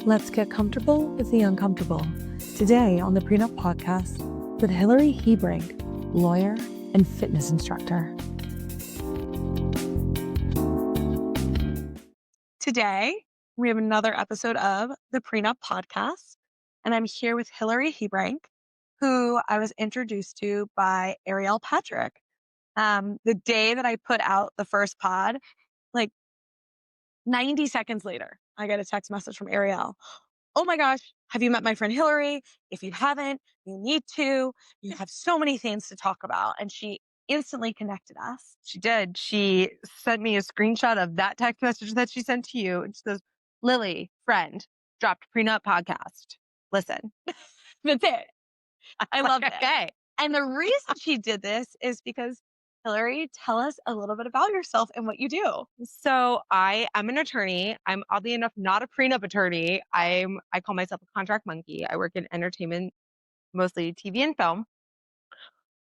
Let's get comfortable with the uncomfortable. Today on the Prenup Podcast with Hilary Hebrank, lawyer and fitness instructor. Today, we have another episode of the Prenup Podcast, and I'm here with Hilary Hebrank, who I was introduced to by Ariel Patrick. The day that I put out the first pod, like 90 seconds later, I get a text message from Ariel. Oh my gosh, have you met my friend Hilary? If you haven't, you need to. You have so many things to talk about. And she instantly connected us. She did. She sent me a screenshot of that text message that she sent to you. And she says, Lilli, friend, dropped Prenup Podcast. Listen. That's it. I love it. Okay. And the reason she did this is because, Hilary, tell us a little bit about yourself and what you do. So I'm an attorney. I'm oddly enough not a prenup attorney. I call myself a contract monkey. I work in entertainment, mostly TV and film.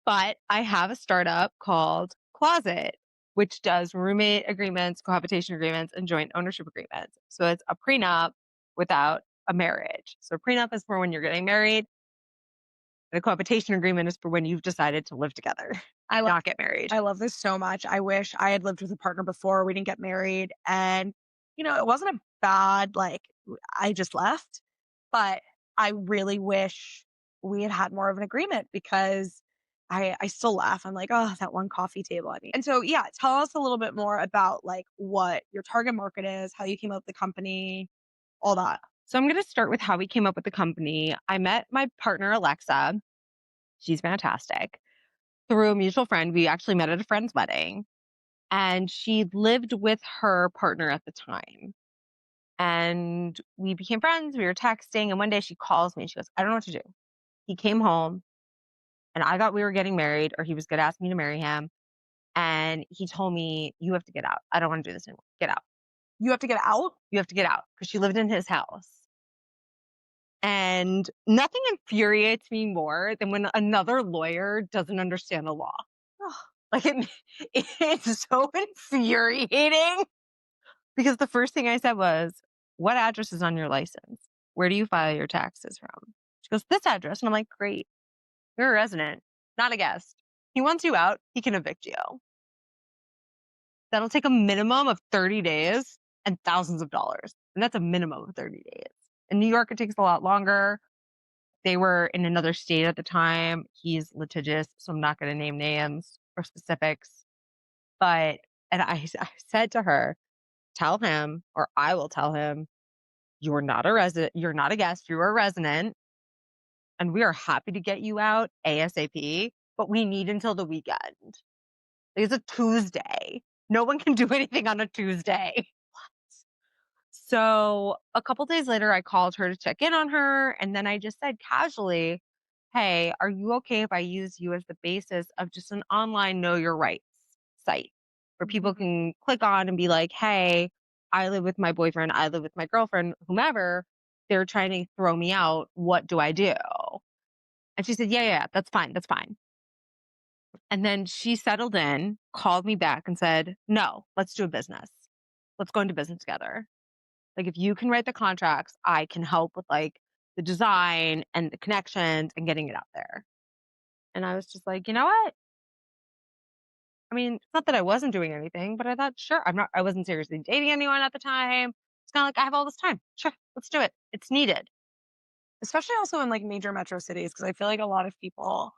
But I have a startup called Closet, which does roommate agreements, cohabitation agreements, and joint ownership agreements. So it's a prenup without a marriage. So a prenup is for when you're getting married. The cohabitation agreement is for when you've decided to live together, not get married. I love this so much. I wish I had lived with a partner before we didn't get married. And, it wasn't a bad, I just left. But I really wish we had had more of an agreement because I still laugh. I'm like, oh, that one coffee table. And so, yeah, tell us a little bit more about what your target market is, how you came up with the company, all that. So I'm going to start with how we came up with the company. I met my partner, Alexa. She's fantastic. Through a mutual friend. We actually met at a friend's wedding. And she lived with her partner at the time. And we became friends. We were texting. And one day she calls me and she goes, I don't know what to do. He came home and I thought we were getting married or he was going to ask me to marry him. And he told me, you have to get out. I don't want to do this anymore. Get out. You have to get out? You have to get out because she lived in his house. And nothing infuriates me more than when another lawyer doesn't understand the law. It's so infuriating because the first thing I said was, what address is on your license? Where do you file your taxes from? She goes, this address. And I'm like, great. You're a resident, not a guest. He wants you out. He can evict you. That'll take a minimum of 30 days and thousands of dollars. And that's a minimum of 30 days. In New York, it takes a lot longer. They were in another state at the time. He's litigious, so I'm not going to name names or specifics. And I said to her, tell him, or I will tell him, you're not a resident, you're not a guest, you're a resident. And we are happy to get you out ASAP, but we need until the weekend. It's a Tuesday. No one can do anything on a Tuesday. So a couple days later, I called her to check in on her. And then I just said casually, hey, are you okay if I use you as the basis of just an online know your rights site where people can click on and be like, hey, I live with my boyfriend, I live with my girlfriend, whomever, they're trying to throw me out. What do I do? And she said, yeah, that's fine. That's fine. And then she settled in, called me back and said, no, let's do a business. Let's go into business together. If you can write the contracts, I can help with the design and the connections and getting it out there. And I was just like, you know what? I mean, it's not that I wasn't doing anything, but I thought, sure, I wasn't seriously dating anyone at the time. It's kind of I have all this time. Sure, let's do it. It's needed. Especially also in major metro cities, because I feel like a lot of people,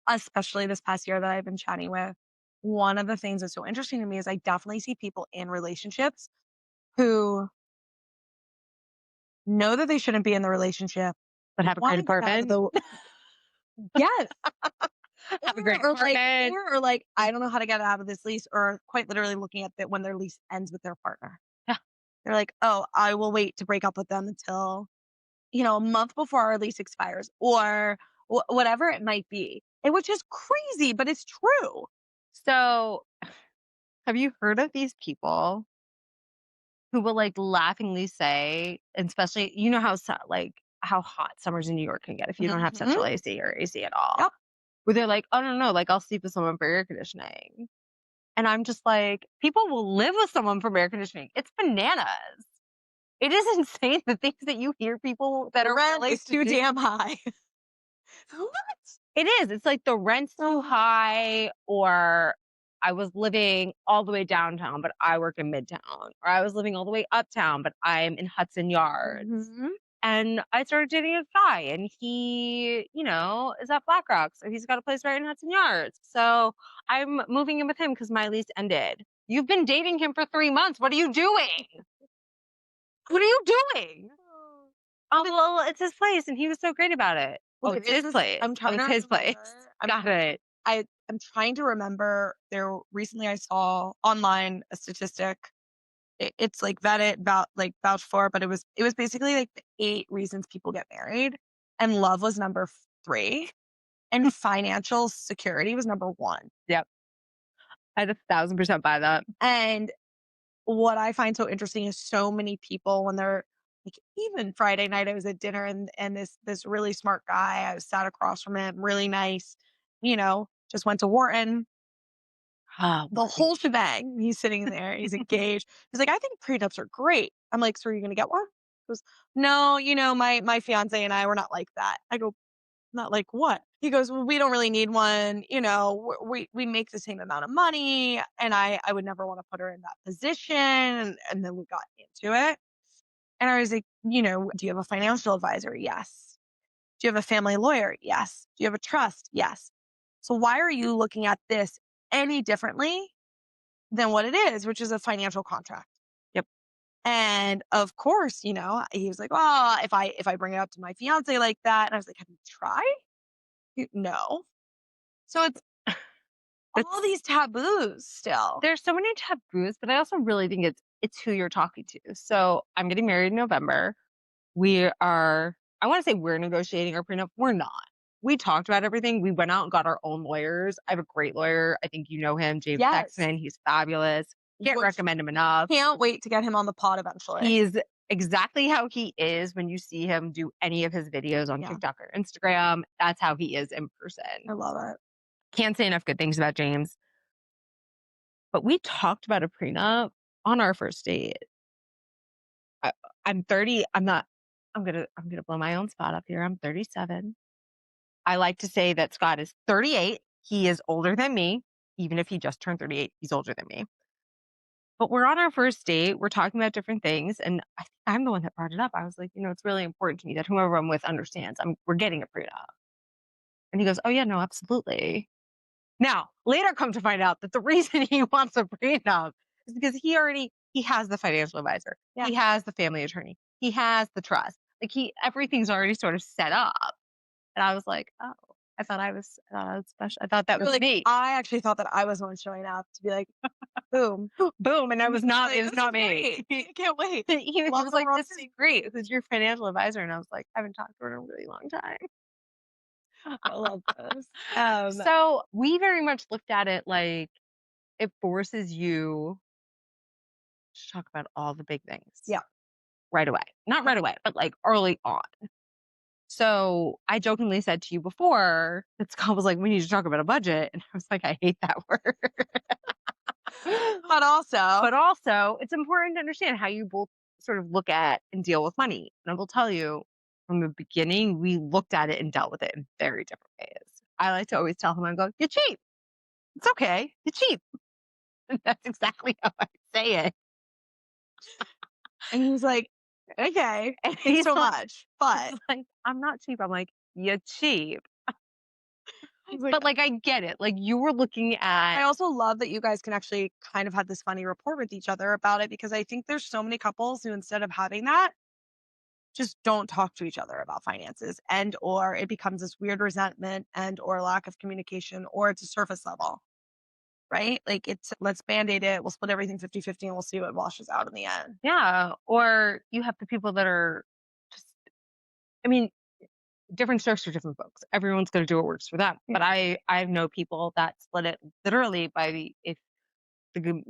especially this past year that I've been chatting with, one of the things that's so interesting to me is I definitely see people in relationships who know that they shouldn't be in the relationship, but have a great apartment. Yes. Have a great apartment. Or I don't know how to get out of this lease, or quite literally looking at when their lease ends with their partner. Yeah. They're like, oh, I will wait to break up with them until, a month before our lease expires or whatever it might be. And which is crazy, but it's true. So have you heard of these people who will laughingly say, and especially, how hot summers in New York can get if you don't have central AC or AC at all. Yep. Where they're like, oh, no, I'll sleep with someone for air conditioning. And I'm just like, people will live with someone for air conditioning. It's bananas. It is insane the things that you hear people that The are rent willing is to too do. damn high. What? It is. It's like the rent's too high, or I was living all the way downtown, but I work in Midtown, or I was living all the way uptown, but I'm in Hudson Yards. Mhm. And I started dating a guy, and he, is at BlackRock, so he's got a place right in Hudson Yards. So I'm moving in with him because my lease ended. You've been dating him for 3 months. What are you doing? What are you doing? Oh, well, it's his place, and he was so great about it. Oh, Okay, it's his place. I'm Oh, trying it's to his place. remember. Got it. I'm trying to remember there recently I saw online a statistic. It's like vetted about like vouched for, but it was basically like the 8 reasons people get married, and love was number 3, and financial security was number 1. Yep. I'd 1,000% buy that. And what I find so interesting is so many people when they're like, even Friday night I was at dinner, and this really smart guy, I was sat across from him, really nice, just went to Wharton, Oh, the whole shebang. He's sitting there, he's engaged. He's like, I think prenups are great. I'm like, so are you gonna get one? He goes, no, my fiance and I were not like that. I go, not like what? He goes, well, we don't really need one. We make the same amount of money, and I would never want to put her in that position. And then we got into it, and I was like, do you have a financial advisor? Yes. Do you have a family lawyer? Yes. Do you have a trust? Yes. So why are you looking at this any differently than what it is, which is a financial contract? yep. And of course, he was like, well, if I bring it up to my fiance like that, and I was like, have you tried? No. So it's all That's these taboos still. There's so many taboos, but I also really think it's who you're talking to. So I'm getting married in November. I want to say we're negotiating our prenup. We're not. We talked about everything. We went out and got our own lawyers. I have a great lawyer. I think you know him, James Yes. Texman. He's fabulous. Can't Which recommend him enough. can't wait to get him on the pod eventually. He's exactly how he is when you see him do any of his videos on Yeah. TikTok or Instagram. That's how he is in person. I love it. Can't say enough good things about James. But we talked about a prenup on our first date. I, I'm 30. I'm gonna blow my own spot up here. I'm 37. I like to say that Scott is 38. He is older than me. Even if he just turned 38, he's older than me. But we're on our first date. We're talking about different things. And I think I'm the one that brought it up. I was like, it's really important to me that whoever I'm with understands we're getting a prenup. And he goes, oh, yeah, no, absolutely. Now, later come to find out that the reason he wants a prenup is because he has the financial advisor. Yeah. He has the family attorney. He has the trust. Like everything's already sort of set up. And I was like, oh, I thought I was special. I thought that was Like, me. I actually thought that I was the one showing up to be like, boom. Boom. And I was not, Like, it was this not is me. great. I can't wait. He Love was the like, this is romantic. great. Who's your financial advisor? And I was like, I haven't talked to her in a really long time. I love this. So we very much looked at it like it forces you to talk about all the big things. Yeah. Right away. Not right away, but like early on. So I jokingly said to you before that Scott was like, we need to talk about a budget. And I was like, I hate that word. But also, It's important to understand how you both sort of look at and deal with money. And I will tell you from the beginning, we looked at it and dealt with it in very different ways. I like to always tell him, I go, you're cheap. It's okay. You're cheap. And that's exactly how I say it. and he's like, okay, And he's so like, much, but he's like, I'm not cheap. I'm like, you're cheap. he's like, But like, I get it. Like you were looking I at, also love that you guys can actually kind of have this funny rapport with each other about it, because I think there's so many couples who, instead of having that, just don't talk to each other about finances, and or it becomes this weird resentment and or lack of communication, or it's a surface level, right? Like, it's let's band-aid it, we'll split everything 50-50, and we'll see what washes out in the end. yeah. Or you have the people that are just, I mean, different strokes for different folks. Everyone's going to do what works for them. But I know people that split it literally by if the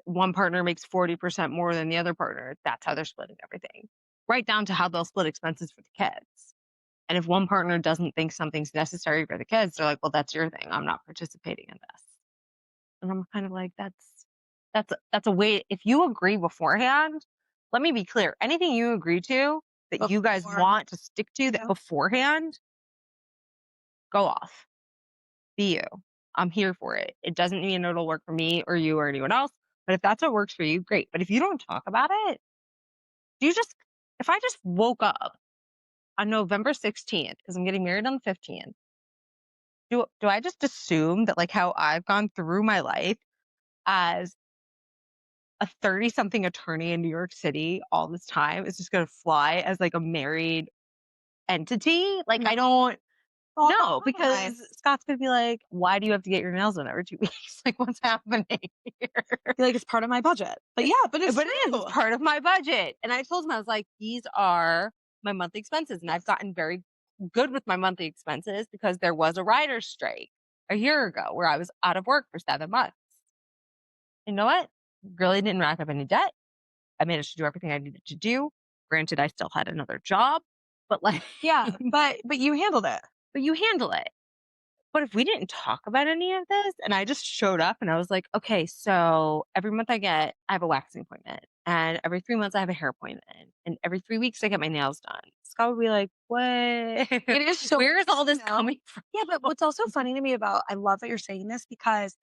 one partner makes 40% more than the other partner, that's how they're splitting everything. Right down to how they'll split expenses for the kids. And if one partner doesn't think something's necessary for the kids, they're like, well, that's your thing. I'm not participating in this. And I'm kind of like, that's a way, if you agree beforehand, let me be clear. Anything you agree to that you guys Before. want to stick to that Yeah. beforehand, go off. Be you. I'm here for it. It doesn't mean it'll work for me or you or anyone else. But if that's what works for you, great. But if you don't talk about it, if I just woke up on November 16th, because I'm getting married on the 15th, do I just assume that like how I've gone through my life as a 30 something attorney in New York City all this time is just going to fly as like a married entity? Like, No. I don't Well, know, compromise. because Scott's going to be like, why do you have to get your nails done every 2 weeks? Like, what's happening here? Feel like it's part of my budget. But yeah, but it's But it is, true. it's part of my budget. And I told him, I was like, these are my monthly expenses. And I've gotten very good with my monthly expenses because there was a writer's strike a year ago where I was out of work for 7 months. You know what? Really didn't rack up any debt. I managed to do everything I needed to do. Granted, I still had another job, but like, Yeah, but you handled it. but you handle it. But if we didn't talk about any of this and I just showed up and I was like, okay, so every month I have a waxing appointment, and every 3 months I have a hair appointment, and every 3 weeks I get my nails done. Scott would be like, what? It is so Where is all this now. coming from? Yeah, but what's also funny to me about I love that you're saying this because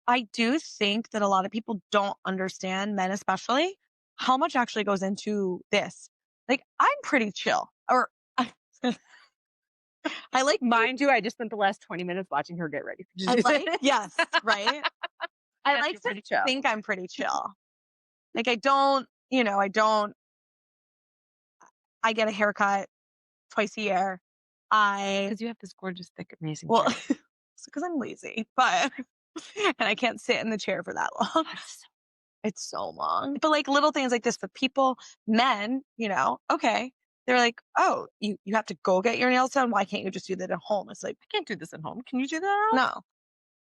I do think that a lot of people don't understand, men especially, how much actually goes into this. Like, I'm pretty chill. Or I like Mind you, I just spent the last 20 minutes watching her get ready. I like yes, right? I Yes, like you're to pretty chill. think I'm pretty chill. Like I don't, I get a haircut twice a year. Because you have this gorgeous, thick, amazing Well, hair. it's because I'm lazy, but and I can't sit in the chair for that long. It's so long. But like little things like this, but people, men, okay. They're like, oh, you have to go get your nails done. Why can't you just do that at home? It's like, I can't do this at home. Can you do that at home? no,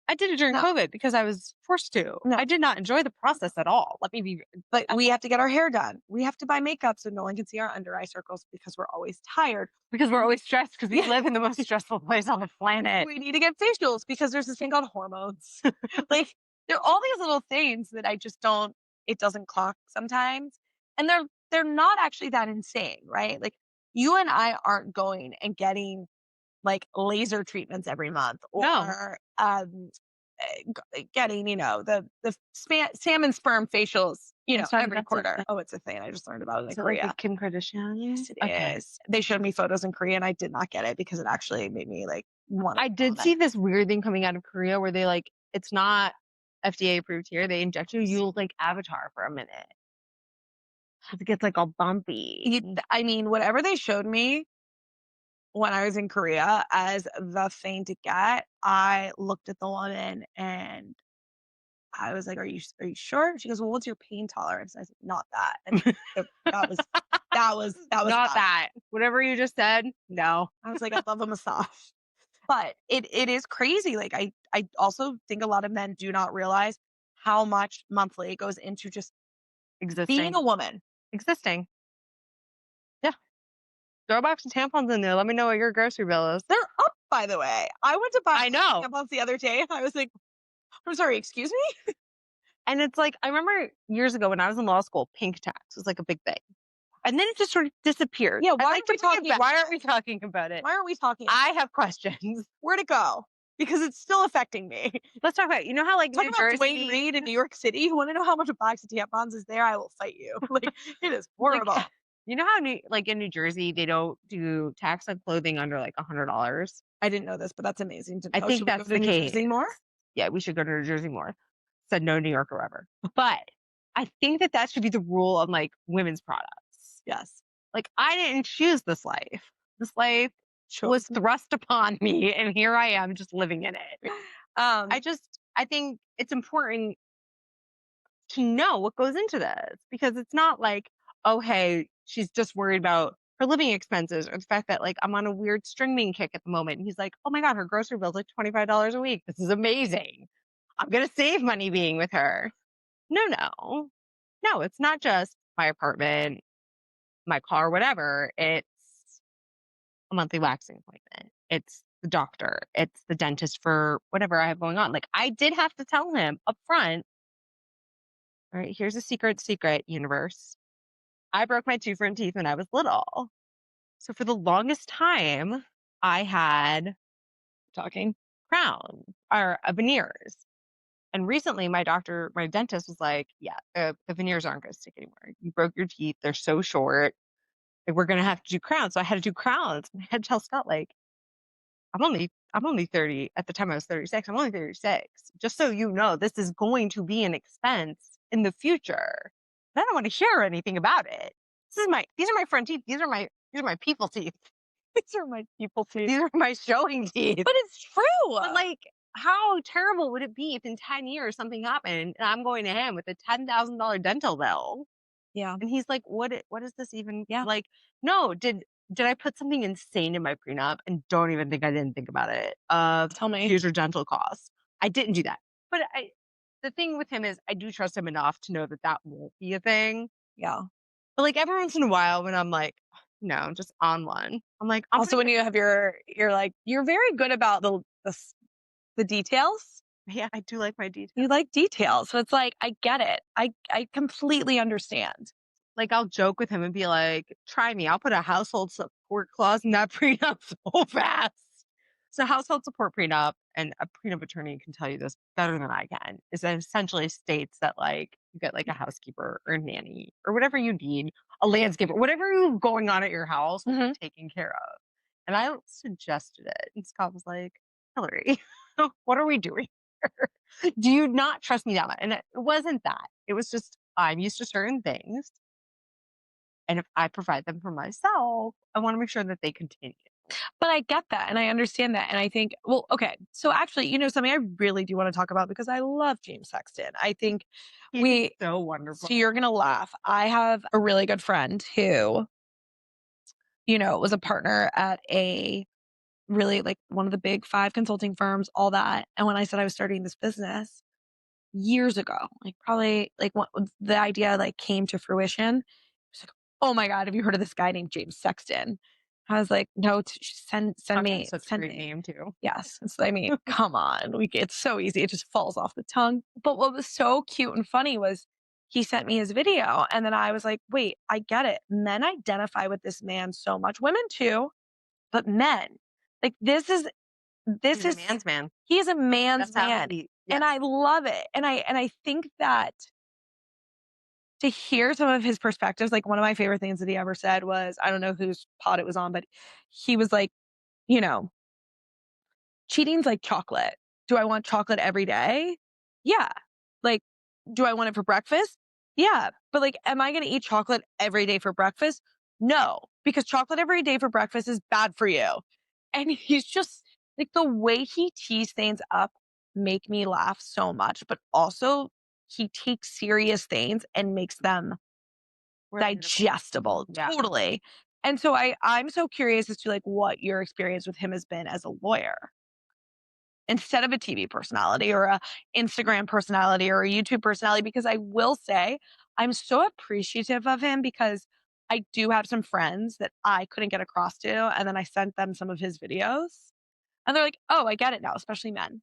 I did it during no, COVID because I was forced to. no. I did not enjoy the process at all. Let me be, But we have to get our hair done. We have to buy makeup so no one can see our under eye circles because we're always tired. because we're always stressed because we Yeah. live in the most stressful place on the planet. We need to get facials because there's this thing called hormones. Like there are all these little things that I just don't. It doesn't clock sometimes, and they're not actually that insane, right? Like you and I aren't going and getting like laser treatments every month No. or getting the salmon sperm facials every quarter. Oh, it's a thing. I just learned about it in Is it Korea. like a Kim Kardashian? Yes, it Okay. is. They showed me photos in Korea and I did not get it because it actually made me like want. I did see this weird thing coming out of Korea where they like, it's not FDA approved here. They inject you, you look like Avatar for a minute. It gets like all bumpy. I mean, whatever they showed me when I was in Korea as the thing to get, I looked at the woman and I was like, "Are you sure?" She goes, "Well, what's your pain tolerance?" I said, "Not that." And that was Not that. Whatever you just said, no. I was like, "I love a massage," but it is crazy. Like I also think a lot of men do not realize how much monthly goes into just Existing. being a woman. Existing. Yeah. Throw a box of tampons in there. Let me know what your grocery bill is. They're up, by the way. I went to buy I know. tampons the other day, and I was like, "I'm sorry, excuse me." And it's like, I remember years ago when I was in law school, pink tax was like a big thing. And then it just sort of disappeared. Yeah, I'd why like aren't we to bring it talking back. about Why it? aren't we talking about it? Why aren't we talking? I have questions. Where'd it go? Because it's still affecting me. Let's talk about it. You know how like Talk New about Jersey, Dwayne Reed in New York City. You want to know how much a box of tampons is there? I will fight you. Like it is horrible. like, you know how in New Jersey they don't do tax on clothing under like $100. I didn't know this, but that's amazing to know. I think Should we that's go to the New case. Jersey more? Yeah, we should go to New Jersey more. Said no New York or whatever. But I think that should be the rule on like women's products. Yes. Like I didn't choose this life. This life was thrust upon me, and here I am just living in it. I think it's important to know what goes into this because it's not like, oh, hey, she's just worried about her living expenses or the fact that like I'm on a weird streaming kick at the moment. And he's like, oh my God, her grocery bill's like $25 a week. This is amazing. I'm going to save money being with her. No, it's not just my apartment, my car, whatever. It's a monthly waxing appointment. It's the doctor. It's the dentist for whatever I have going on. Like I did have to tell him up front, all right, here's a secret, universe. I broke my 2 front teeth when I was little. So for the longest time, I had Talking. crowns or veneers. And recently, my dentist was like, "Yeah, the veneers aren't going to stick anymore. You broke your teeth; they're so short. Like, we're going to have to do crowns." So I had to do crowns. I had to tell Scott, like, I'm only 30. At the time I was 36. I'm only 36. Just so you know, this is going to be an expense in the future. And I don't want to hear anything about it. These are my front teeth. These are my people teeth. These are my people teeth. These are my showing teeth. But it's true. But like, how terrible would it be if in 10 years something happened and I'm going to him with a $10,000 dental bill? Yeah. And he's like, what is this even Yeah. like? No, did I put something insane in my prenup? And don't even think I didn't think about it. Tell me. Here's your dental costs. I didn't do that. But the thing with him is I do trust him enough to know that that won't be a thing. Yeah. But like every once in a while when I'm like, no, just on one. I'm like, Also, when you have you're like, you're very good about the details. yeah, I do like my details. You like details. So it's like, I get it. I completely understand. Like, I'll joke with him and be like, "Try me. I'll put a household support clause in that prenup so fast." So, household support prenup, and a prenup attorney can tell you this better than I can, is that essentially states that, like, you get like a housekeeper or a nanny or whatever you need, a landscaper, whatever you going on at your house will be Mhm. taken care of. And I suggested it, and Scott was like, "Hillary, what are we doing here? Do you not trust me that much?" And it wasn't that. It was just I'm used to certain things. And if I provide them for myself, I wanna make sure that they continue. But I get that and I understand that. And I think, well, okay. So actually, something I really do want to talk about because I love James Sexton. I think He's we, so so wonderful. you're going to laugh. I have a really good friend who, was a partner at a really like one of the big five consulting firms, all that. And when I said I was starting this business years ago, like probably like what the idea like came to fruition, it's like, oh my God, have you heard of this guy named James Sexton? I was like, no, send Podcast me, is such a send great me. name too. Yes. I mean, come on. It's so easy. It just falls off the tongue. But what was so cute and funny was he sent me his video. And then I was like, wait, I get it. Men identify with this man so much. Women too, but men. Like this He's a is man's man. he is a man's That's how man. yeah. And I love it. And I think that to hear some of his perspectives, like one of my favorite things that he ever said was, I don't know whose pod it was on, but he was like, you know, cheating's like chocolate. Do I want chocolate every day? Yeah. Like, do I want it for breakfast? Yeah. But like, am I going to eat chocolate every day for breakfast? No, because chocolate every day for breakfast is bad for you. And he's just like the way he tees things up make me laugh so much, but also he takes serious things and makes them Relatable. digestible. Yeah. Totally. And so I'm so curious as to like what your experience with him has been as a lawyer instead of a TV personality or a Instagram personality or a YouTube personality, because I will say I'm so appreciative of him because I do have some friends that I couldn't get across to. And then I sent them some of his videos and they're like, oh, I get it now, especially men.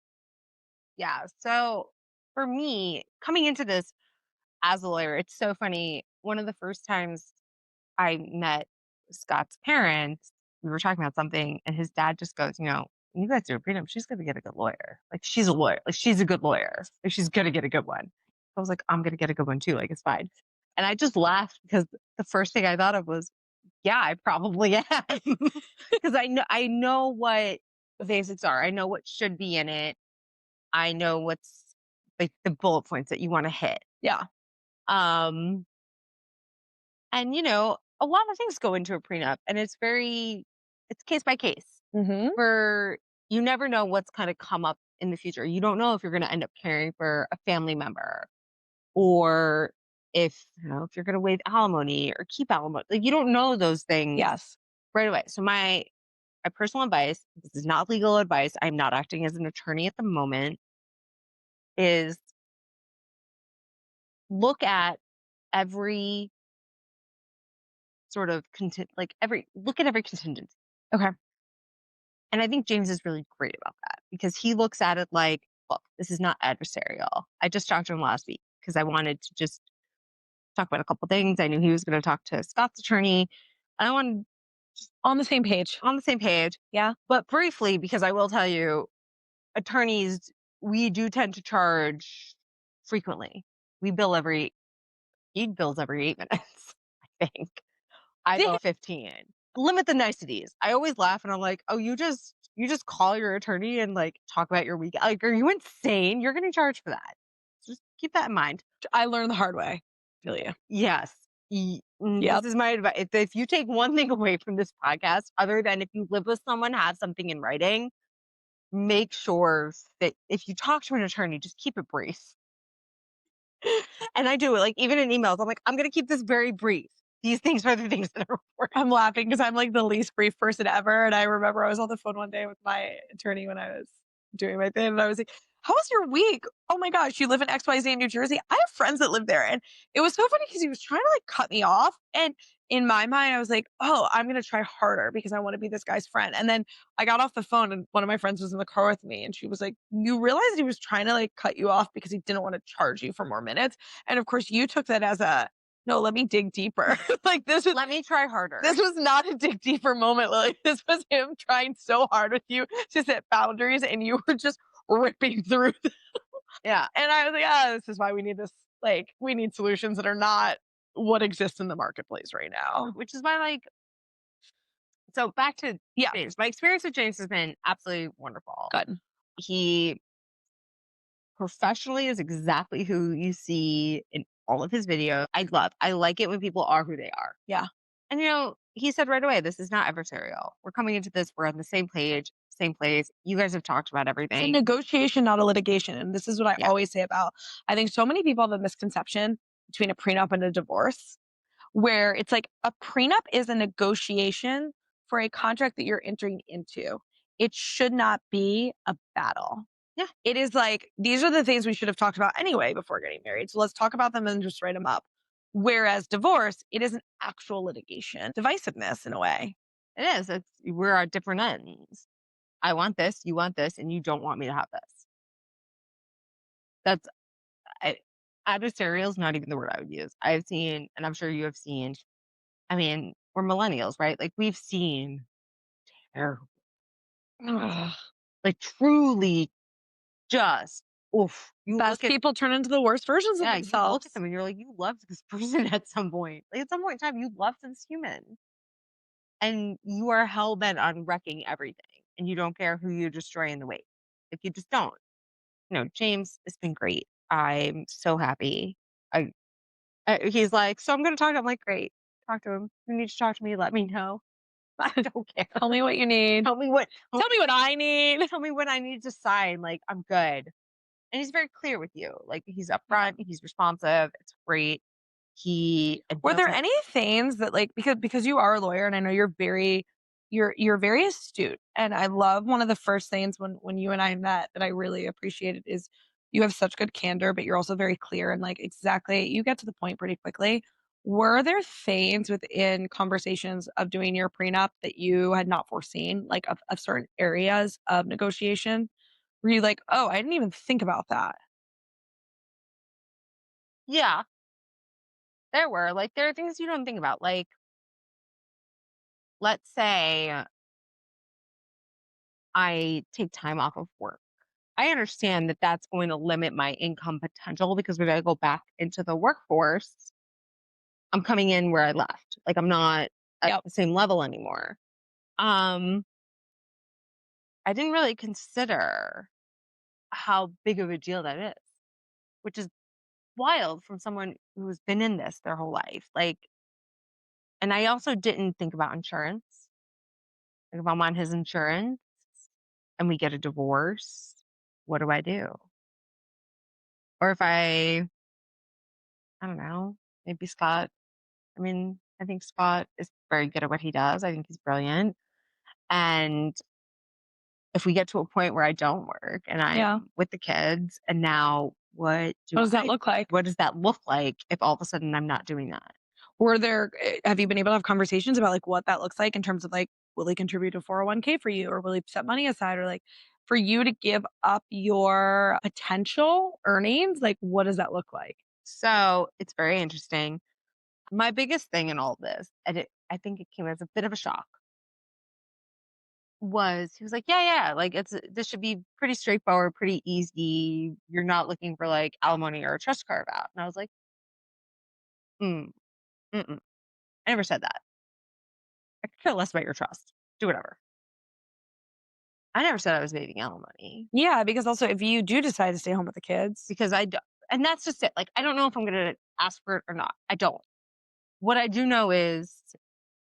Yeah. So for me, coming into this as a lawyer, it's so funny. One of the first times I met Scott's parents, we were talking about something, and his dad just goes, "You guys do a prenup. She's gonna get a good lawyer. Like she's a lawyer. Like she's a good lawyer. Like she's gonna get a good one." I was like, "I'm gonna get a good one too. Like it's fine." And I just laughed because the first thing I thought of was, "Yeah, I probably am," because I know what the basics are. I know what should be in it. I know what's like the bullet points that you want to hit. Yeah. Um, and a lot of things go into a prenup, and it's case by case. Hmm. Where you never know what's kind of come up in the future. You don't know if you're going to end up caring for a family member, or if you're going to waive alimony or keep alimony. Like you don't know those things Yes. right away. So my personal advice, this is not legal advice. I'm not acting as an attorney at the moment, is look at every sort of look at every contingency. Okay. And I think James is really great about that because he looks at it like, look, this is not adversarial. I just talked to him last week because I wanted to just talk about a couple things. I knew he was going to talk to Scott's attorney. And I wanted On the same page. on the same page. Yeah. But briefly, because I will tell you, attorneys, we do tend to charge frequently. We bill he bills every 8 minutes, I think. I Damn. bill 15. Limit the niceties. I always laugh and I'm like, oh, you just call your attorney and like talk about your week. Like, are you insane? You're getting charged for that. Just keep that in mind. I learned the hard way. Feel you. Yes. This Yep. is my advice. If you take one thing away from this podcast, other than if you live with someone, have something in writing, make sure that if you talk to an attorney, just keep it brief. And I do it, like, even in emails, I'm like, I'm going to keep this very brief. These things are the things that are important. I'm laughing because I'm like the least brief person ever. And I remember I was on the phone one day with my attorney when I was doing my thing. And I was like, how was your week? Oh my gosh, you live in XYZ in New Jersey. I have friends that live there. And it was so funny because he was trying to like cut me off. And in my mind, I was like, oh, I'm going to try harder because I want to be this guy's friend. And then I got off the phone and one of my friends was in the car with me. And she was like, you realized he was trying to like cut you off because he didn't want to charge you for more minutes. And of course, you took that as a, no, let me dig deeper. Like Let me try harder. this was not a dig deeper moment, Lily. This was him trying so hard with you to set boundaries and you were just ripping through them. Yeah. And I was like, this is why we need this. Like, we need solutions that are not what exists in the marketplace right now. Which is why, like, so back to Yeah. James. My experience with James has been absolutely wonderful. Good. He professionally is exactly who you see in all of his videos. I like it when people are who they are. Yeah. And, he said right away, this is not adversarial. We're coming into this, we're on the same page, same place. You guys have talked about It's a everything. negotiation, not a litigation. And this is what I Yeah. always say about, I think so many people have a misconception between a prenup and a divorce, where it's like a prenup is a negotiation for a contract that you're entering into. It should not be a battle. Yeah. It is like, these are the things we should have talked about anyway before getting married. So let's talk about them and just write them up. Whereas divorce, it is an actual litigation, divisiveness in a way. It is. We're at different ends. I want this, you want this, and you don't want me to have this. That's adversarial is not even the word I would use. I've seen, and I'm sure you have seen. I mean, we're millennials, right? Like we've seen terrible, Ugh. like truly, just oof. You Best look at people turn into the worst versions of yeah, you look themselves. at them and you're like, you loved this person at some point. Like at some point in time, you loved this human, and you are hell bent on wrecking everything, and you don't care who you destroy in the wake. Like you just don't. James has been great. I'm so happy. I he's like, "So I'm gonna talk to him." I'm like, "Great. Talk to him. You need to talk to me, let me know." I don't care. Tell me what you need. Tell me what Tell me what I need. tell me what I need to sign, like, I'm good. And he's very clear with you. Like, he's upfront, he's responsive, it's great. He Were there doesn't any things that like because you are a lawyer and I know you're very astute and I love one of the first things when you and I met that I really appreciated is you have such good candor but you're also very clear and like exactly you get to the point pretty quickly. Were there things within conversations of doing your prenup that you had not foreseen like of certain areas of negotiation? Were you like, "Oh, I didn't even think about that." Yeah, there were. Like, there are things you don't think about. Like, let's say I take time off of work. I understand that that's going to limit my income potential because when I go back into the workforce, I'm coming in where I left. Like I'm not at Yep. the same level anymore. Um, I didn't really consider how big of a deal that is, which is wild from someone who has been in this their whole life. Like, and I also didn't think about insurance. Like if I'm on his insurance and we get a divorce, what do I do? Or if I don't know, maybe Scott. I mean, I think Scott is very good at what he does. I think he's brilliant. And if we get to a point where I don't work and Yeah. I'm with the kids, and now What does that look like? what does that look like if all of a sudden I'm not doing that? Were there have you been able to have conversations about, like, what that looks like in terms of, like, will he contribute to 401k for you, or will he set money aside, or, like, for you to give up your potential earnings, like, what does that look like? So it's very interesting. My biggest thing in all this, and I think it came as a bit of a shock, was he was like, "Yeah, yeah, like this should be pretty straightforward, pretty easy. You're not looking for like alimony or a trust carve out." And I was like, mm, "Mm-mm, I never said that. I could care less about your trust. Do whatever. I never said I was waiving alimony Yeah, because also if you do decide to stay home with the kids, because I don't, and that's just it. Like I don't know if I'm gonna ask for it or not. I don't. What I do know is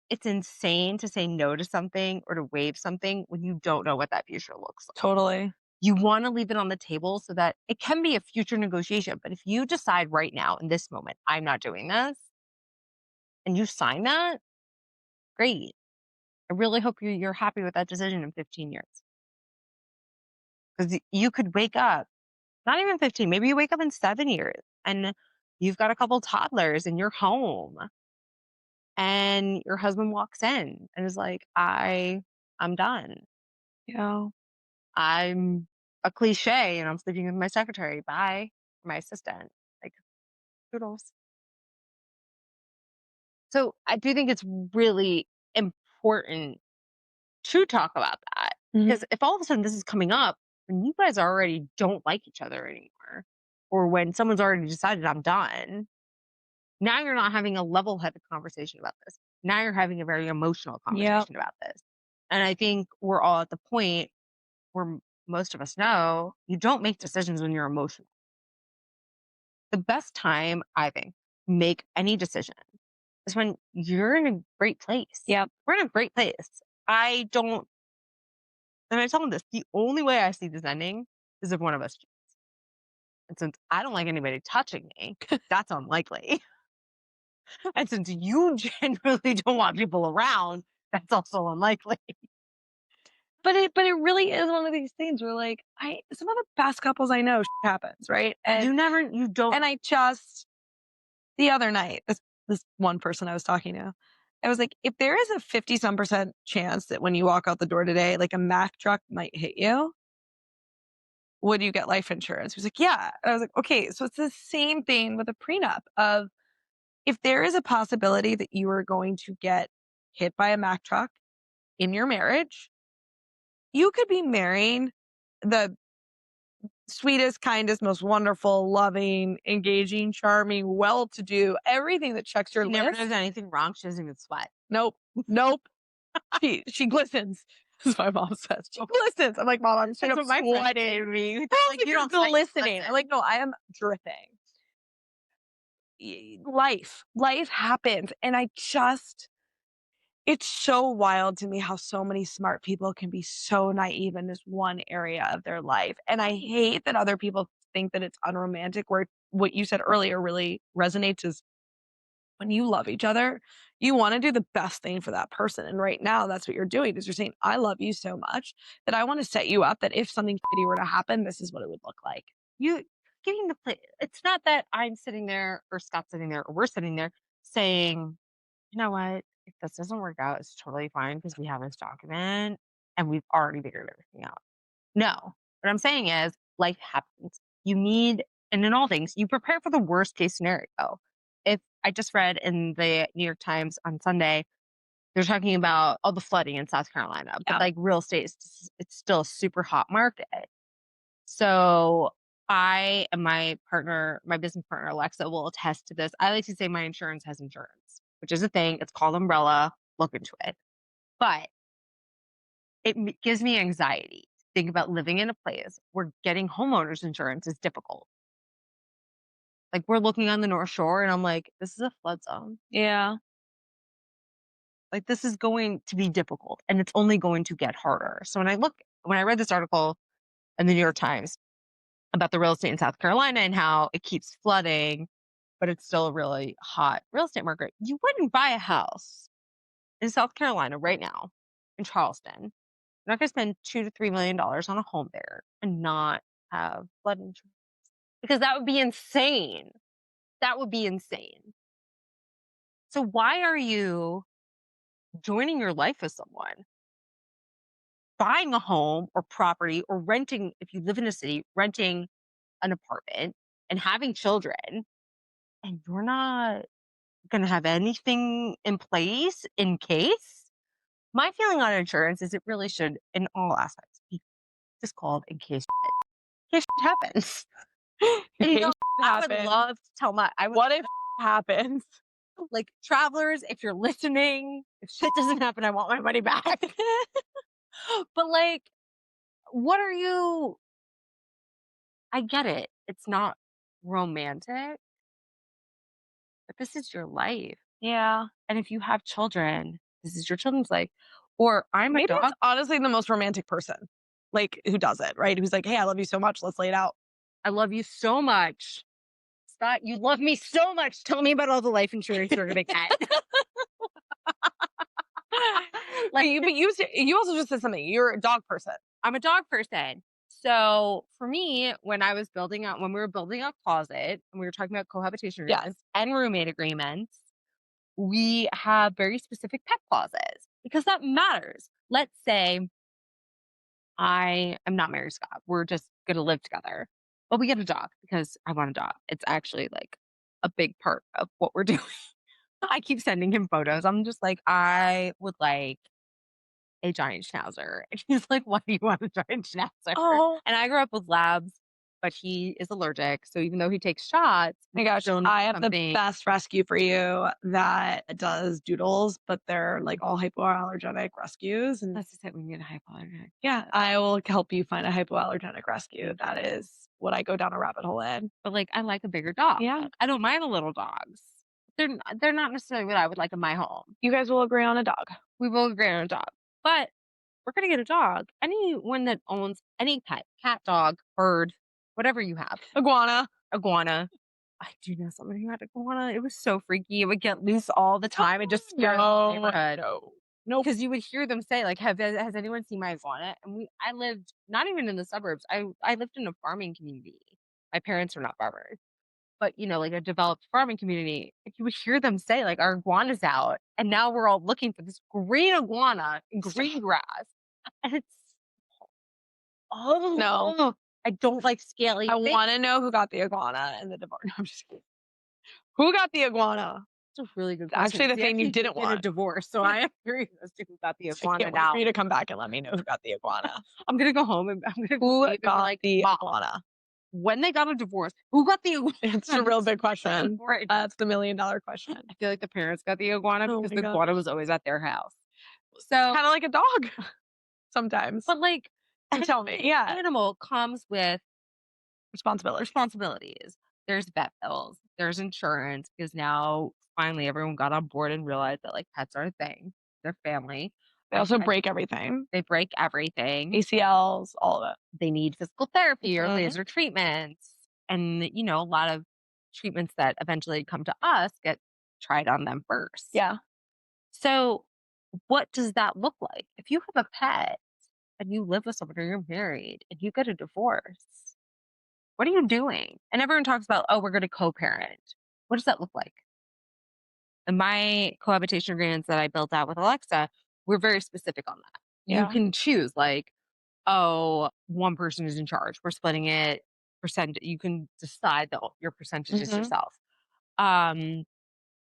it's insane to say no to something or to waive something when you don't know what that future looks like. totally. You want to leave it on the table so that it can be a future negotiation. But if you decide right now in this moment, I'm not doing this, and you sign that, great. I really hope you're happy with that decision in 15 years. Because you could wake up, not even 15, maybe you wake up in 7 years and you've got a couple toddlers and you're home and your husband walks in and is like, I'm done. Yeah. I'm a cliche and I'm sleeping with my secretary. Bye. My assistant. Like, toodles. So I do think it's really important to talk about that Mhm. because if all of a sudden this is coming up when you guys already don't like each other anymore, or when someone's already decided I'm done, now you're not having a level headed conversation about this. Now you're having a very emotional Yep. conversation about this. And I think we're all at the point where most of us know you don't make decisions when you're emotional. The best time, I think, to make any decision is when you're in a great place. Yep. We're in a great place. I don't, and I tell them this, the only way I see this ending is if one of us cheats. And since I don't like anybody touching me, that's unlikely. And since you generally don't want people around, that's also unlikely. But it really is one of these things where like I some of the best couples I know happens, right? You don't, And I just the other night, this one person I was talking to, I was like, if there is a 50 some percent chance that when you walk out the door today, like a Mack truck might hit you, would you get life insurance? He was like, yeah. And I was like, okay, so it's the same thing with a prenup of if there is a possibility that you are going to get hit by a Mack truck in your marriage, you could be marrying the sweetest, kindest, most wonderful, loving, engaging, charming, well to do, everything that checks your she never does list. anything wrong. She doesn't even sweat. Nope. Nope. She glistens, as my mom says. She glistens. I'm like, Mom, I'm straight That's up what my friends say sweating. to me. They're How's like, like you you're don't sweat, you glistening? I'm glisten. like, no, I am dripping. Life happens. And it's so wild to me how so many smart people can be so naive in this one area of their life. And I hate that other people think that it's unromantic, where what you said earlier really resonates is when you love each other, you want to do the best thing for that person. And right now, that's what you're doing is you're saying, I love you so much that I want to set you up that if something shitty were to happen, this is what it would look like. You giving the play. It's not that I'm sitting there or Scott's sitting there or we're sitting there saying, you know what, if this doesn't work out, it's totally fine because we have this document and we've already figured everything out. No. What I'm saying is life happens. You need, and in all things, you prepare for the worst case scenario. If I just read in the New York Times on Sunday, they're talking about all the flooding in South Carolina, but Yeah. like real estate, it's still a super hot market. So I and my partner, my business partner, Alexa, will attest to this. I like to say my insurance has insurance, which is a thing. It's called Umbrella. Look into it. But gives me anxiety. Think about living in a place where getting homeowners insurance is difficult. Like we're looking on the North Shore and I'm like, this is a flood zone. Yeah. Like this is going to be difficult and it's only going to get harder. So when I read this article in the New York Times about the real estate in South Carolina and how it keeps flooding, but it's still a really hot real estate market, you wouldn't buy a house in South Carolina right now in Charleston. You're not going to spend $2 to $3 million on a home there and not have flood insurance because that would be insane. That would be insane. So why are you joining your life with someone, buying a home or property or renting, if you live in a city, renting an apartment and having children and you're not going to have anything in place in case. My feeling on insurance is it really should, in all aspects, be just called in case shit happens. In And case I would happens. love to tell What if happens? like travelers, if you're listening, if shit doesn't happen, I want my money back. But like, what are you? I get it. It's not romantic, but this is your life. Yeah. And if you have children, this is your children's life. Or I'm a Maybe dog. it's honestly the most romantic person, like, who does it, right? Who's like, "Hey, I love you so much. Let's lay it out." I love you so much. Scott, you love me so much. Tell me about all the life insurance you're going to get. You also just said something. You're a dog person. I'm a dog person. So for me, when we were building a closet and we were talking about cohabitation Yes. agreements and roommate agreements, we have very specific pet clauses because that matters. Let's say I am not married to Scott. We're just going to live together, but we get a dog because I want a dog. It's actually like a big part of what we're doing. I keep sending him photos. I'm just like, I would like a giant schnauzer. And he's like, why do you want a giant schnauzer? Oh And I grew up with labs, but he is allergic. So even though he takes shots, my gosh, still need I have the something. best rescue for you that does doodles, but they're like all hypoallergenic rescues. And That's just it. We need a hypoallergenic. yeah, I will help you find a hypoallergenic rescue. That is what I go down a rabbit hole in. But like, I like a bigger dog. Yeah. I don't mind the little dogs. They're not necessarily what I would like in my home. You guys will agree on a dog. We will agree on a dog, but we're gonna get a dog. Anyone that owns any pet, cat, dog, bird, whatever you have, Iguana. iguana. I do know somebody who had iguana. It was so freaky. It would get loose all the time. It just scared the whole neighborhood. No. Because you would hear them say, like, has anyone seen my iguana? And I lived not even in the suburbs. I lived in a farming community. My parents are not farmers, but like a developed farming community. You would hear them say, like, our iguana's out, and now we're all looking for this green iguana in green grass, and it's No. I don't like scaly. I want to know who got the iguana in the divorce. No, I'm just kidding. Who got the iguana? It's a really good It's actually question. the thing you didn't Get a want. divorce, so I am curious as to who got the I iguana can't wait now. for you to come back and let me know who got the iguana. I'm gonna go home and I'm gonna go Who leave and be got like, the "Mom, iguana? when they got a divorce, who got the iguana?" It's a real big question. Right. That's the $1 million question. I feel like the parents got the iguana Oh because my the gosh. iguana was always at their house. So, Kind of like a dog sometimes. but like, You tell me. any Yeah. animal comes with Responsibility. responsibilities. There's vet bills. There's insurance because now finally everyone got on board and realized that like pets are a thing. They're family. They also break everything. They break everything. ACLs, all of it. They need physical therapy or Mhm. laser treatments. And, a lot of treatments that eventually come to us get tried on them first. Yeah. So, what does that look like? If you have a pet and you live with someone or you're married and you get a divorce, what are you doing? And everyone talks about, oh, we're going to co parent. What does that look like? In my cohabitation agreements that I built out with Alexa, we're very specific on that. You Yeah. can choose, like, oh, one person is in charge. We're splitting it percent. You can decide your percentages Mhm. yourself.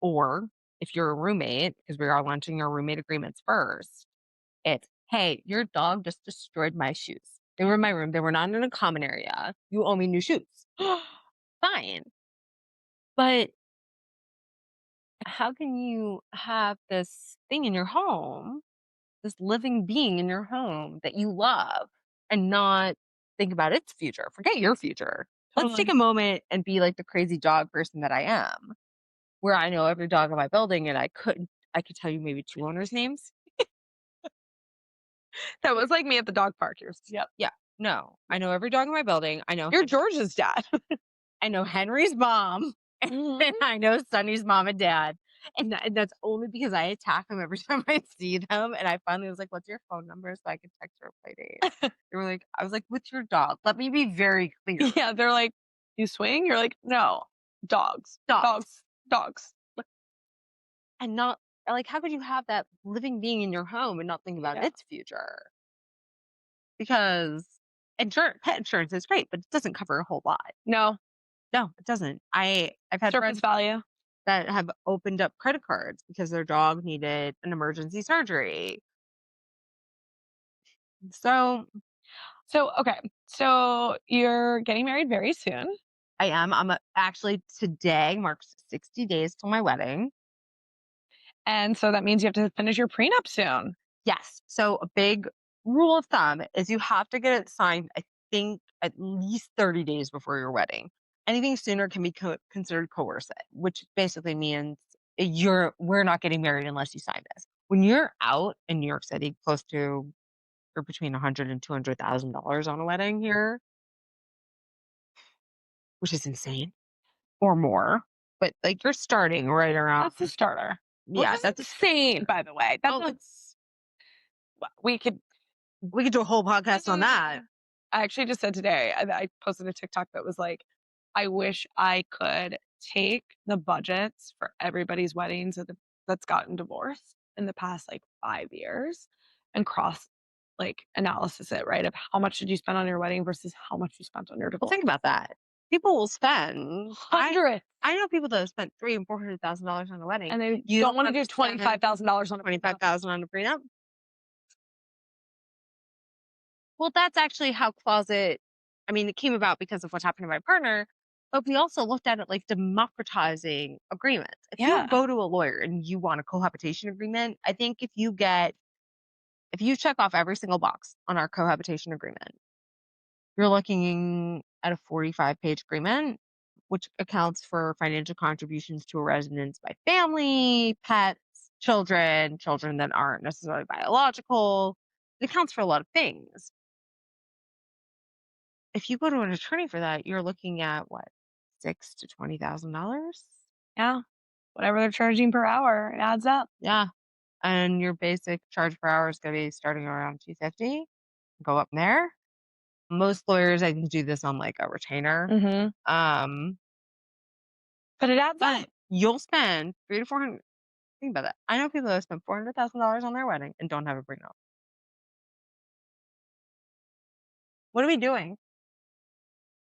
Or if you're a roommate, because we are launching our roommate agreements first, it's, hey, your dog just destroyed my shoes. They were in my room. They were not in a common area. You owe me new shoes. Fine. But how can you have this thing in your home, this living being in your home that you love and not think about its future? Forget your future. Let's take Totally. a moment and be like the crazy dog person that I am, where I know every dog in my building and I could tell you maybe 2 owners' names. That was like me at the dog park. Yep. Yeah. No. I know every dog in my building. I know You're George's dad. I know Henry's mom. Mhm. And I know Sonny's mom and dad. And that's only because I attack them every time I see them. And I finally was like, what's your phone number so I can text her a play date? They were like, I was like, with your dog. Let me be very clear. Yeah. They're like, you swing? You're like, no. Dogs. Dogs. Dogs. And not like, how could you have that living being in your home and not think about Yeah. its future? Because pet insurance is great, but it doesn't cover a whole lot. No. No, it doesn't. I've had Surface friends value. that have opened up credit cards because their dog needed an emergency surgery. So So, okay. So you're getting married very soon. I am. Actually today marks 60 days till my wedding. And so that means you have to finish your prenup soon. Yes. So a big rule of thumb is you have to get it signed, I think, at least 30 days before your wedding. Anything sooner can be considered coercive, which basically means we're not getting married unless you sign this. When you're out in New York City, close to or between 100 and $200,000 on a wedding here, which is insane, or more. But like you're starting right around, That's the starter, which yeah, is that's insane, by the way. That's oh, a, it's we could. we could do a whole podcast on that. I actually just said today, I posted a TikTok that was like, I wish I could take the budgets for everybody's weddings that's gotten divorced in the past like 5 years and cross like analysis it, right? Of how much did you spend on your wedding versus how much you spent on your Well, divorce? think about that. People will spend. Hundreds. I know people that have spent $300,000 and $400,000 on a wedding. And they You don't don't want to want do to spend $25,000 on a prenup. 25,000 on a prenup. Well, that's actually how closet. I mean, it came about because of what happened to my partner, but we also looked at it like democratizing agreements. If you Yeah. go to a lawyer and you want a cohabitation agreement, I think if you check off every single box on our cohabitation agreement, you're looking at a 45-page agreement, which accounts for financial contributions to a residence by family, pets, children that aren't necessarily biological. It accounts for a lot of things. If you go to an attorney for that, you're looking at what, six to $20,000? Yeah. Whatever they're charging per hour, it adds up. Yeah. And your basic charge per hour is going to be starting around 250. Go up there. Most lawyers, I can do this on like a retainer. Hmm. Um, But it adds but up. you'll spend 300 to 400. Think about that. I know people that spend $400,000 on their wedding and don't have a prenup. What are we doing?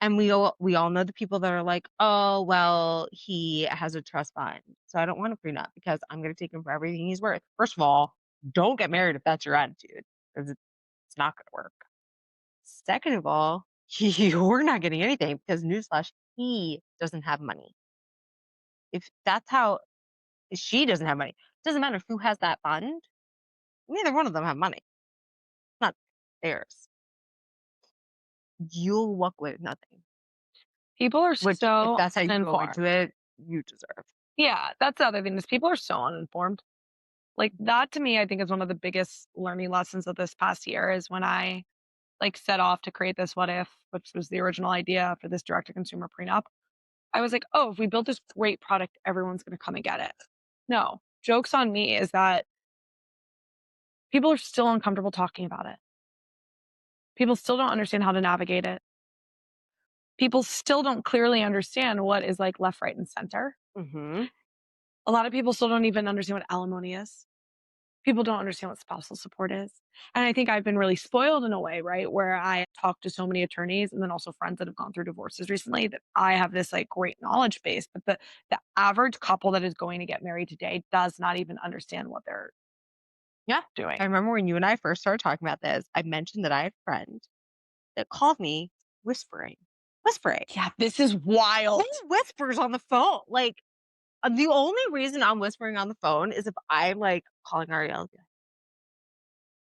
And we all know the people that are like, oh well, he has a trust fund, so I don't want a prenup because I'm going to take him for everything he's worth. First of all, don't get married if that's your attitude, because it's not going to work. Second of all, you're not getting anything because newsflash, he doesn't have money. If that's how she doesn't have money, it doesn't matter who has that fund. Neither one of them have money. It's not theirs. You'll walk away with nothing. People are Which, if so that's how you go uninformed. into it, you deserve. Yeah, that's the other thing is people are so uninformed. Like that to me, I think is one of the biggest learning lessons of this past year is when I like set off to create this what if, which was the original idea for this direct to consumer prenup. I was like, oh, if we build this great product, everyone's going to come and get it. No, joke's on me is that people are still uncomfortable talking about it. People still don't understand how to navigate it. People still don't clearly understand what is like left, right, and center. Mhm. A lot of people still don't even understand what alimony is. People don't understand what spousal support is. And I think I've been really spoiled in a way, right? Where I talk to so many attorneys and then also friends that have gone through divorces recently that I have this like great knowledge base. But the average couple that is going to get married today does not even understand what they're Yeah. doing. I remember when you and I first started talking about this, I mentioned that I had a friend that called me whispering. Whispering. Yeah, this is wild. Who whispers on the phone? Like, the only reason I'm whispering on the phone is if I'm like calling Ariel.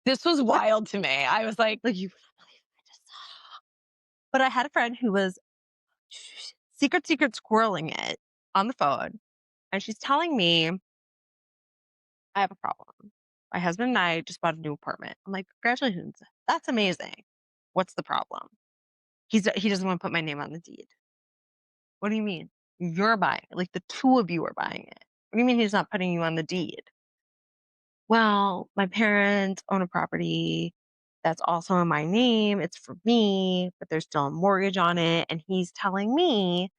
This was What? wild to me. I was like, You wouldn't believe what I just saw. But I had a friend who was secret squirreling it on the phone. And she's telling me, I have a problem. My husband and I just bought a new apartment. I'm like, congratulations. That's amazing. What's the problem? He doesn't want to put my name on the deed. What do you mean? You're buying it. Like the two of you are buying it. What do you mean he's not putting you on the deed? Well, my parents own a property that's also in my name. It's for me, but there's still a mortgage on it. And he's telling me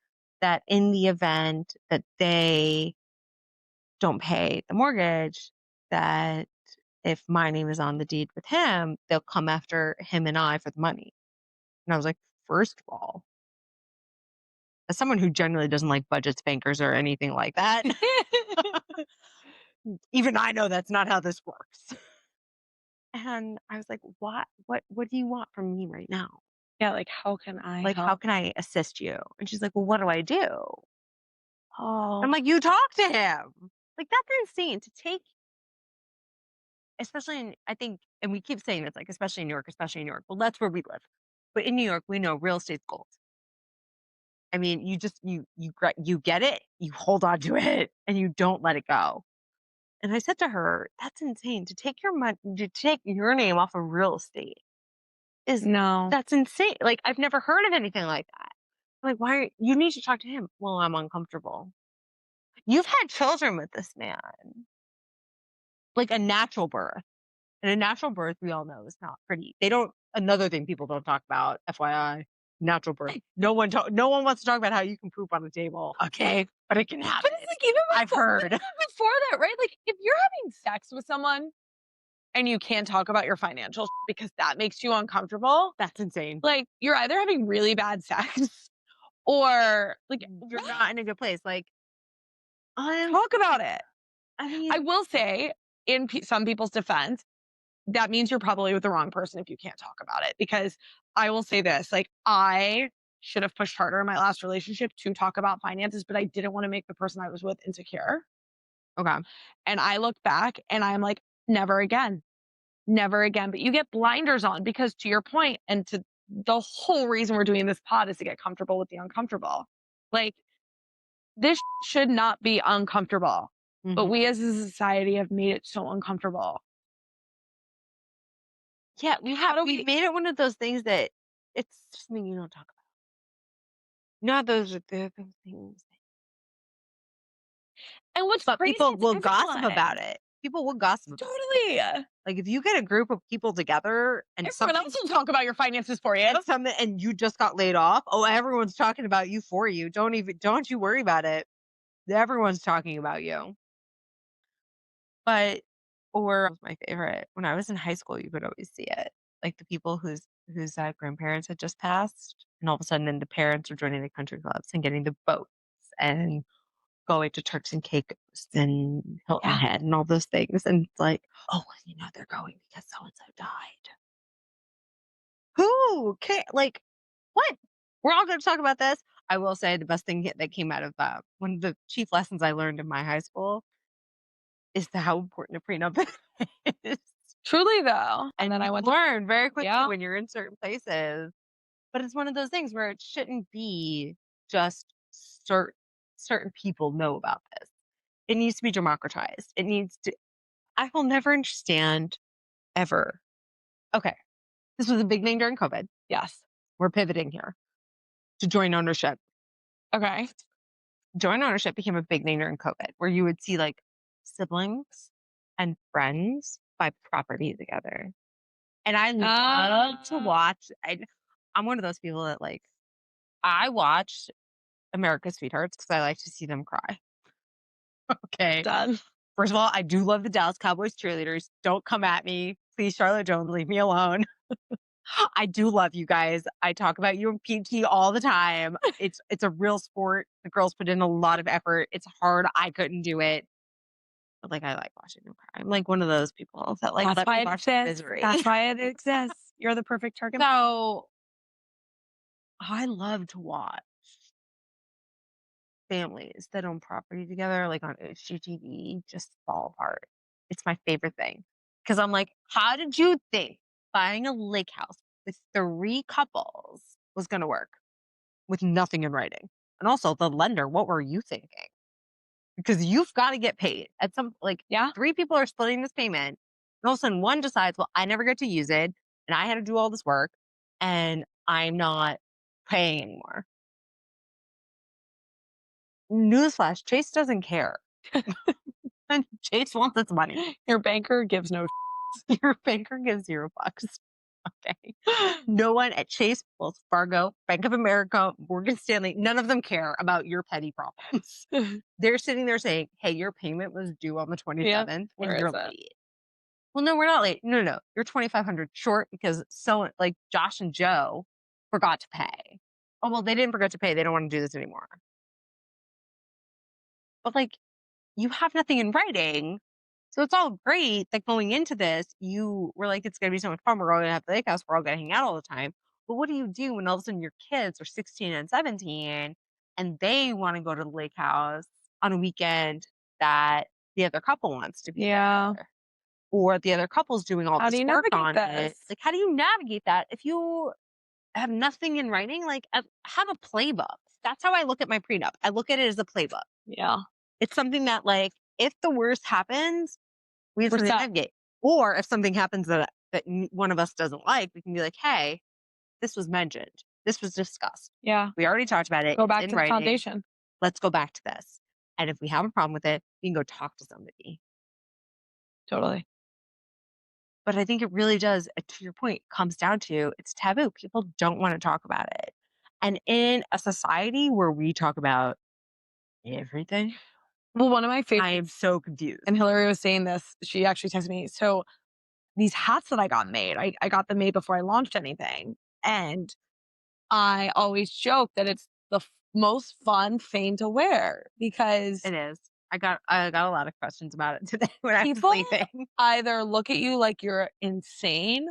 that in the event that they don't pay the mortgage, that if my name is on the deed with him, they'll come after him and I for the money. And I was like, first of all, as someone who generally doesn't like budget spankers or anything like that, even I know that's not how this works. And I was like, what do you want from me right now? Yeah, like, how can I Like, how help? can I assist you? And she's like, well, what do I do? Oh, I'm like, you talk to him. Like, that's insane to take, especially in, I think, and we keep saying this, like, especially in New York, especially in New York. Well, that's where we live. But in New York, we know real estate's gold. I mean, you just, you get it, you hold on to it, and you don't let it go. And I said to her, that's insane to take your money, to take your name off of real estate is, no. that's insane. Like, I've never heard of anything like that. Like, you need to talk to him. Well, I'm uncomfortable. You've had children with this man, like a natural birth. And a natural birth, we all know, is not pretty. They don't. Another thing people don't talk about, FYI, natural birth. No one wants to talk about how you can poop on the table. Okay, but it can happen. But it's like even I've heard. before that, right? Like if you're having sex with someone and you can't talk about your financial because that makes you uncomfortable, That's insane. like you're either having really bad sex or like You're not in a good place. Like, talk about it. I mean, I will say, in some people's defense, that means you're probably with the wrong person if you can't talk about it. Because I will say this, like I should have pushed harder in my last relationship to talk about finances, but I didn't want to make the person I was with insecure. okay. And I look back and I'm like, never again, never again. But you get blinders on because to your point, and to the whole reason we're doing this pod is to get comfortable with the uncomfortable. Like this should not be uncomfortable, but Mhm. we as a society have made it so uncomfortable. Yeah, How do we've we? made it one of those things that it's just something you don't talk about. Not those are those things. And what's But crazy people is will gossip about everyone. it. People will gossip about it. Totally. Like, if you get a group of people together and Everyone something else will talk about your finances for you. something and you just got laid off, oh, everyone's talking about you for you. Don't you worry about it. Everyone's talking about you. But or was my favorite. When I was in high school, you could always see it. Like the people whose grandparents had just passed, and all of a sudden, then the parents are joining the country clubs and getting the boats and going to Turks and Caicos and Hilton Yeah. Head and all those things. And it's like, oh, well, they're going because so and so died. Who can like what? We're all going to talk about this. I will say the best thing that came out of one of the chief lessons I learned in my high school is how important a prenup is. Truly though. And And then you I went to, learn very quickly yeah. when you're in certain places. But it's one of those things where it shouldn't be just certain people know about this. It needs to be democratized. It needs to I will never understand ever. Okay. This was a big thing during COVID. Yes. We're pivoting here to joint ownership. Okay. Joint ownership became a big thing during COVID where you would see like siblings and friends buy property together. And I love to watch. I'm one of those people that like I watch America's Sweethearts because I like to see them cry. Okay. Done. First of all, I do love the Dallas Cowboys cheerleaders. Don't come at me. Please, Charlotte Jones, leave me alone. I do love you guys. I talk about you and PT all the time. It's a real sport. The girls put in a lot of effort. It's hard. I couldn't do it. But like I like watching them cry. I'm like one of those people that like That's let why me it watch the exists. misery. That's why it exists. You're the perfect target. So I love to watch families that own property together, like on HGTV, just fall apart. It's my favorite thing. Because I'm like, how did you think buying a lake house with 3 couples was going to work with nothing in writing? And also, the lender, what were you thinking? Because you've got to get paid at some, like, Yeah. 3 people are splitting this payment. And all of a sudden, one decides, well, I never get to use it. And I had to do all this work. And I'm not paying anymore. Newsflash, Chase doesn't care. And Chase wants its money. Your banker gives no. Your banker gives $0. Okay. No one at Chase, Wells Fargo, Bank of America, Morgan Stanley, none of them care about your petty problems. They're sitting there saying, hey, your payment was due on the 27th and Where you're is it? late. Well, no, we're not late. No. You're $2,500 short because so like Josh and Joe forgot to pay. Oh, well, they didn't forget to pay. They don't want to do this anymore. But like, you have nothing in writing. So it's all great that going into this, you were like, it's going to be so much fun. We're all going to have the lake house. We're all going to hang out all the time. But what do you do when all of a sudden your kids are 16 and 17 and they want to go to the lake house on a weekend that the other couple wants to be Yeah. there? Or the other couple's doing all How do this you work navigate on this? it? Like, how do you navigate that if you have nothing in writing? Like, have a playbook. That's how I look at my prenup. I look at it as a playbook. Yeah. It's something that, like, if the worst happens, we have We're something to set. navigate. Or if something happens that one of us doesn't like, we can be like, "Hey, this was mentioned. This was discussed. Yeah. We already talked about it. Go It's back in to the writing. foundation. Let's go back to this." And if we have a problem with it, we can go talk to somebody. Totally. But I think it really does, to your point, comes down to it's taboo. People don't want to talk about it. And in a society where we talk about everything, Well, one of my I am favorites, so confused. and Hillary was saying this, she actually texted me. So these hats that I got made, I got them made before I launched anything. And I always joke that it's the most fun thing to wear because It is. I got a lot of questions about it today when I was people leaving. either look at you like you're insane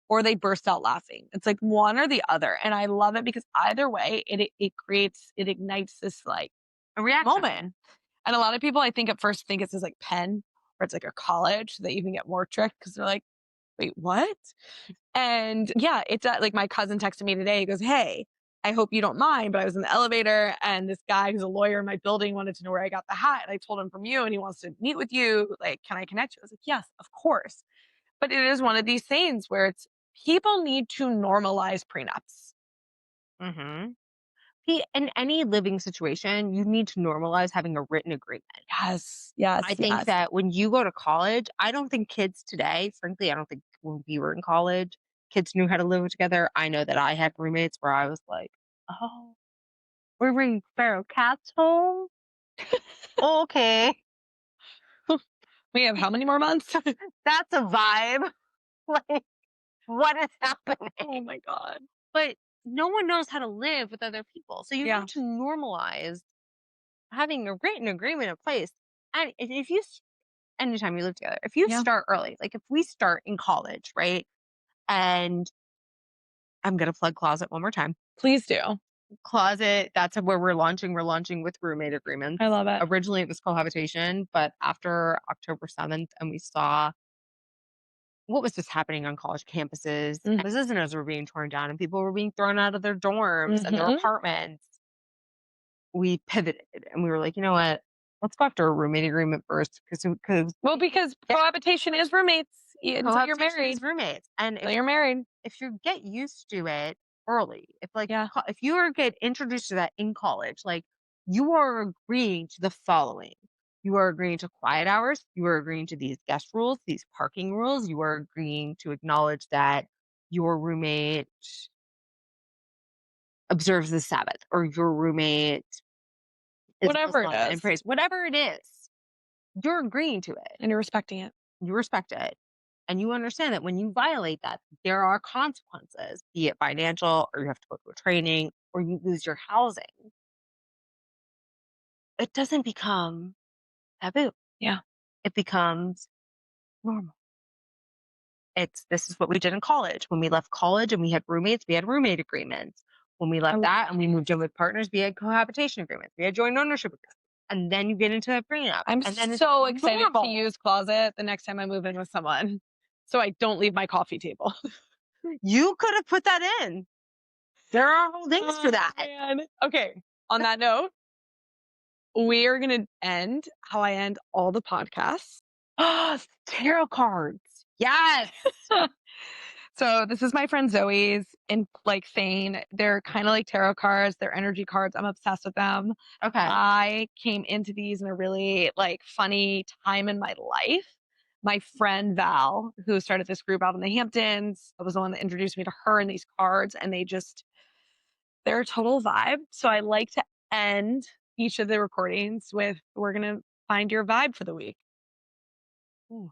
or they burst out laughing. It's like one or the other. And I love it because either way, it creates, it ignites this like A reaction. moment. And a lot of people, I think at first think it's this like pen or it's like a college so that you can get more tricked because they're like, wait, what? And yeah, it's like my cousin texted me today. He goes, hey, I hope you don't mind, but I was in the elevator and this guy who's a lawyer in my building wanted to know where I got the hat. And I told him from you and he wants to meet with you. Like, can I connect you? I was like, yes, of course. But it is one of these things where it's people need to normalize prenups. Hmm. In any living situation, you need to normalize having a written agreement. Yes, yes, I think yes. that when you go to college, I don't think kids today, frankly, I don't think when we were in college, kids knew how to live together. I know that I had roommates where I was like, oh, we're bringing feral cats home. Okay, We have how many more months? that's a vibe. Like, what is happening? Oh my God. But no one knows how to live with other people. So you have Yeah. to normalize having a written agreement in place. And if you, anytime you live together, if you Yeah. start early, like if we start in college, right? And I'm going to plug Closet one more time. Please do. Closet, that's where we're launching. We're launching with roommate agreements. I love it. Originally, it was cohabitation, but after October 7th, and we saw what was just happening on college campuses, Mhm. campuses were being torn down, and people were being thrown out of their dorms and their Mhm. apartments. We pivoted and we were like, you know what? Let's go after a roommate agreement first because Well, because cohabitation is roommates until you're cohabitation married. is roommates. And Until you're married. if you get used to it early, if like Yeah. if you are get introduced to that in college, like you are agreeing to the following. You are agreeing to quiet hours. You are agreeing to these guest rules, these parking rules. You are agreeing to acknowledge that your roommate observes the Sabbath or your roommate is Whatever it Muslim and is. prays. Whatever it is, you're agreeing to it. And you're respecting it. You respect it. And you understand that when you violate that, there are consequences, be it financial, or you have to go to a training, or you lose your housing. It doesn't become taboo. Yeah. It becomes normal. It's this is what we did in college. When we left college and we had roommates, we had roommate agreements. When we I left love that and that. we moved in with partners, we had cohabitation agreements. We had joint ownership agreements. And then you get into a prenup. I'm And then it's so excited to normal. use Closet the next time I move in with someone so I don't leave my coffee table. You could have put that in. There are whole things for Oh, that. man. Okay. On that note, we are going to end how I end all the podcasts. Oh, tarot cards. Yes. So this is my friend Zoe's in like saying they're kind of like tarot cards, they're energy cards. I'm obsessed with them. Okay. I came into these in a really like funny time in my life. My friend Val, who started this group out in the Hamptons, was the one that introduced me to her and these cards, and they're a total vibe. So I like to end each of the recordings with we're gonna find your vibe for the week. Ooh,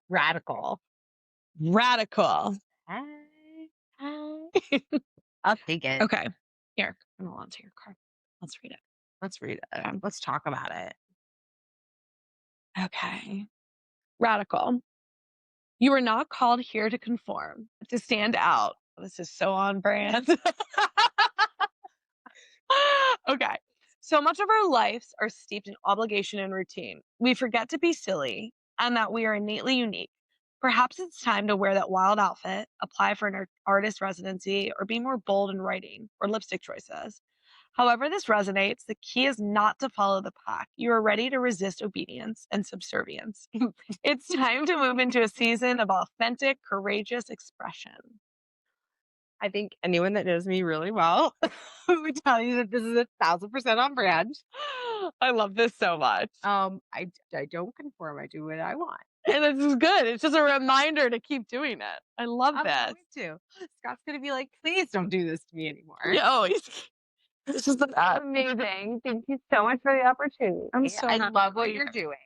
radical. Radical. Hey, hey. I'll take it. Okay. Here, I'm going to hold on to your card. Let's read it. Let's read it. Okay. Let's talk about it. Okay. Radical. You are not called here to conform, but to stand out. This is so on brand. Okay. So much of our lives are steeped in obligation and routine. We forget to be silly and that we are innately unique. Perhaps it's time to wear that wild outfit, apply for an artist residency, or be more bold in writing or lipstick choices. However, this resonates, the key is not to follow the pack. You are ready to resist obedience and subservience. It's time to move into a season of authentic, courageous expression. I think anyone that knows me really well would tell you that this is 1,000% on brand. I love this so much. I don't conform. I do what I want. And this is good. It's just a reminder to keep doing it. I love I'm this. going to. Scott's going to be like, please don't do this to me anymore. Yeah, this is the best. Amazing. Thank you so much for the opportunity. I'm so I happy love to what be you're here. doing.